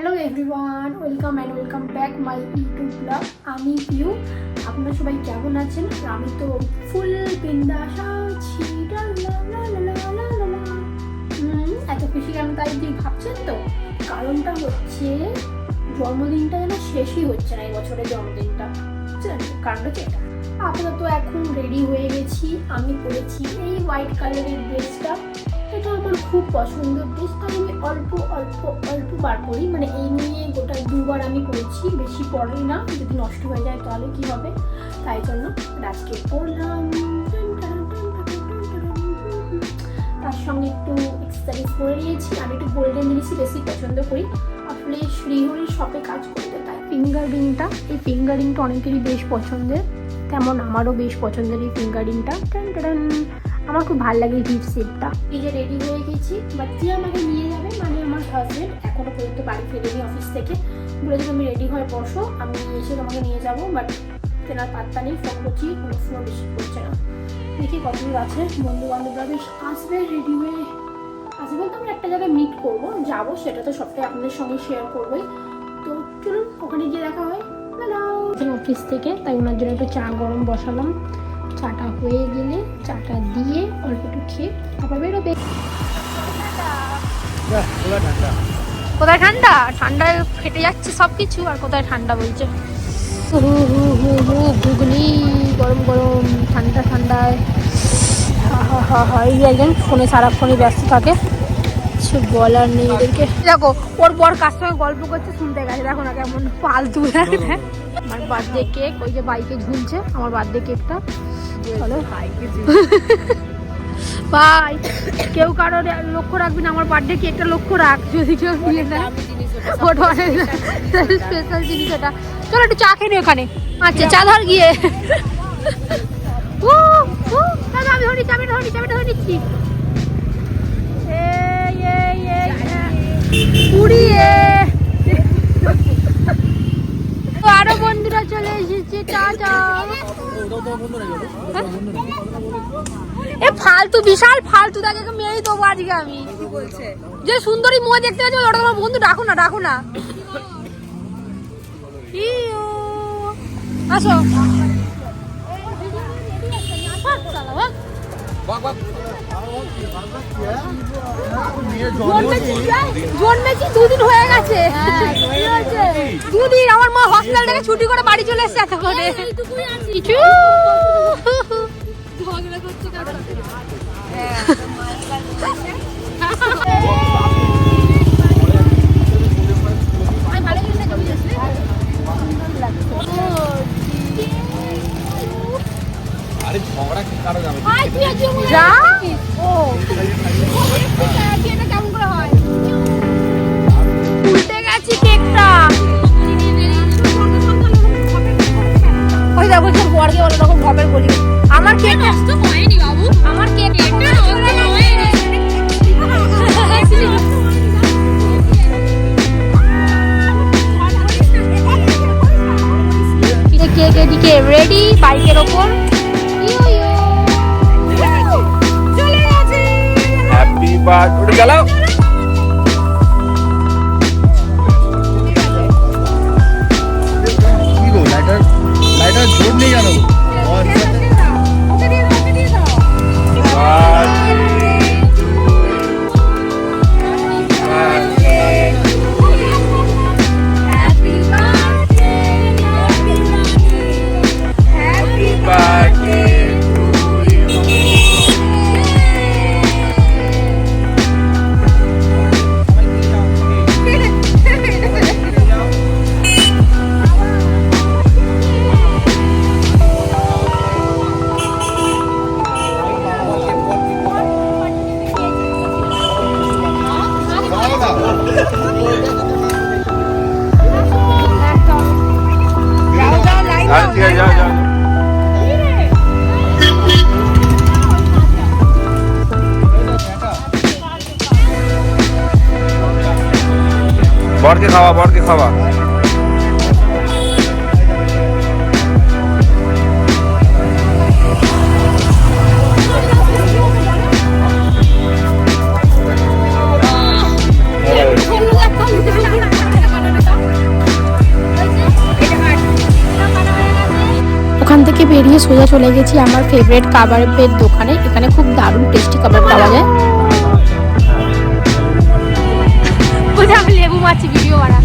Hello everyone, welcome back my YouTube blog. আমি পিউ। আপনারা সবাই কেমন আছেন? আমি তো ফুল বিন্দাস আছি। এত খুশি কেন তাই তুই ভাবছেন তো? কারণটা হচ্ছে জন্মদিনটা যেন শেষই হচ্ছে না, এই বছরের জন্মদিনটা। কারণটা কি এটা? আপাতত এখন রেডি হয়ে গেছি। আমি পরেছি এই হোয়াইট কালারের ড্রেসটা। এটা আমার খুব পছন্দের ড্রেস। তাই আমি অল্প বার পরি, মানে এই নিয়ে গোটা দুবার আমি পরেছি, বেশি পরেই না। যদি নষ্ট হয়ে যায় তাহলে কি হবে, তাই জন্য আজকে পরলাম। তার সঙ্গে একটু এক্সেসরিজ করে নিয়েছি। আমি একটু গোল্ডেন জিনিসই বেশি পছন্দ করি। আসলে শ্রীহরির শপে কাজ করতে, তাই ফিঙ্গার রিংটা, এই ফিঙ্গার রিংটা অনেকেরই বেশ পছন্দের, তেমন আমারও বেশ পছন্দের এই ফিঙ্গার রিংটা। আমার খুব ভালো লাগে গিফট সেটটা। এই যে রেডি হয়ে গেছি, বাট যে আমাকে নিয়ে যাবে মানে আমার হাজবেন্ড এখনো পর্যন্ত বাড়ি ফেরেনি অফিস থেকে। বলেছি তুমি রেডি হয়ে বসো, আমি এসে তোমাকে নিয়ে যাবো। বাট তেনার পাত্তা নেই, ফোন করছি, কোনো ফোন রিসিভ করছে না। দেখি কতদূর আছে। বন্ধু বান্ধবরা বেশ আসবে, রেডি হয়ে আসবে বলতে আমরা একটা জায়গায় মিট করবো, যাবো, সেটা তো সবটাই আপনাদের সঙ্গে শেয়ার করবোই। তো চলুন ওখানে গিয়ে দেখা হয়। অফিস থেকে, তাই ওনার জন্য একটু চা গরম বসালাম। চাটা হয়ে গেলে চাটা দিয়ে অল্প একটু খেয়ে তারপর বেরোবে। কোথায় ঠান্ডা? ঠান্ডায় ফেটে যাচ্ছে সব কিছু, আর কোথায় ঠান্ডা বলছে। ঘুগনি গরম গরম, ঠান্ডায়। এই একজন ফোনে সারাক্ষণই ব্যস্ত থাকে, কিছু বলার নেই এদেরকে। দেখো ওর বর কার সঙ্গে গল্প করছে, শুনতে গেছে। দেখো না কেমন ফালতু। আমার বার্থডে কেক ওই যে বাইকে ঝুলছে, আমার বার্থডে কেকটা। চলো ভাই, কেউ কারোর লক্ষ্য রাখবি না, আমার বার্থডে কেকটা লক্ষ্য রাখ, যদি কেউ নিয়ে নেয়। স্পেশাল জিনিস এটা। চলো একটু চা খেয়ে নি ওখানে। আচ্ছা চা ধর গিয়ে। আমি ধরে নিচ্ছি। আরো বন্ধুরা চলে এসেছে। এ ফালতু, বিশাল ফালতু। তাকে মেয়েই দেবো আজকে আমি। যে সুন্দরী মুখ দেখতে পাচ্ছি ওটা তোমার বন্ধু। ডাকো না। আসো জন্মেছি 2 দিন হয়ে গেছে। 2 দিন আমার মা হসপিটাল থেকে ছুটি করে বাড়ি চলে এসেছে। এত করে কিছু উল্টে গেছি কেকটা। ওই দেখো বরকে ওরকম ভাবে বলি, আমার কেক নষ্ট হয়নি বাবু, আমার কেক কেক এদিকে রেডি বাইকের ওপর। হ্যাপি বার্থডে চালাও। কি গো লাইটার জোর নেই জানো। বরকে খাওয়া। থেকে বেরিয়ে সোজা চলে গেছি আমার ফেভারিট কাবাবের দোকানে। এখানে খুব দারুণ টেস্টি কাবাব পাওয়া যায়। লেবু মাছি ভিডিও বানা